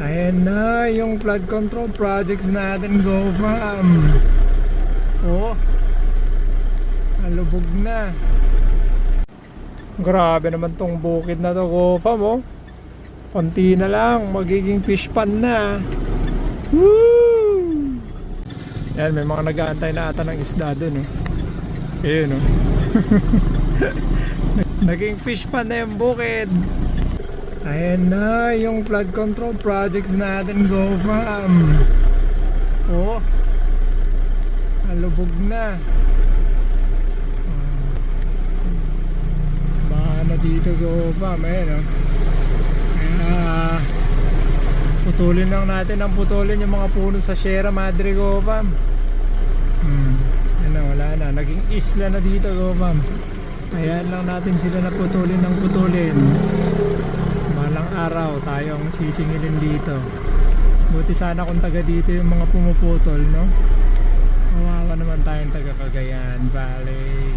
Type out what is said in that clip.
Ayan na yung flood control projects natin, Go Fam. Oh, alubog na. Grabe naman tong bukid na to, Go Fam. Oh, konti na lang, magiging fish pan na. Woo! Yan, may mga nag-aantay na ata ng isda dun. Ayun, oh. Naging fish pan na yung bukid. Ayan na yung flood control projects natin, Go Fam. Oh, alubog na. Baka na dito, Go Fam. Ayan, oh. Kaya putulin lang natin ang putulin yung mga puno sa Sierra Madre, Go Fam. Yan na, wala na. Naging isla na dito, Go Fam. Ayan lang natin sila na putulin ng putulin. Malang araw tayo ang sisingilin dito. Buti sana kung taga dito yung mga pumuputol, no? Kawawa naman tayong taga Cagayan Valley.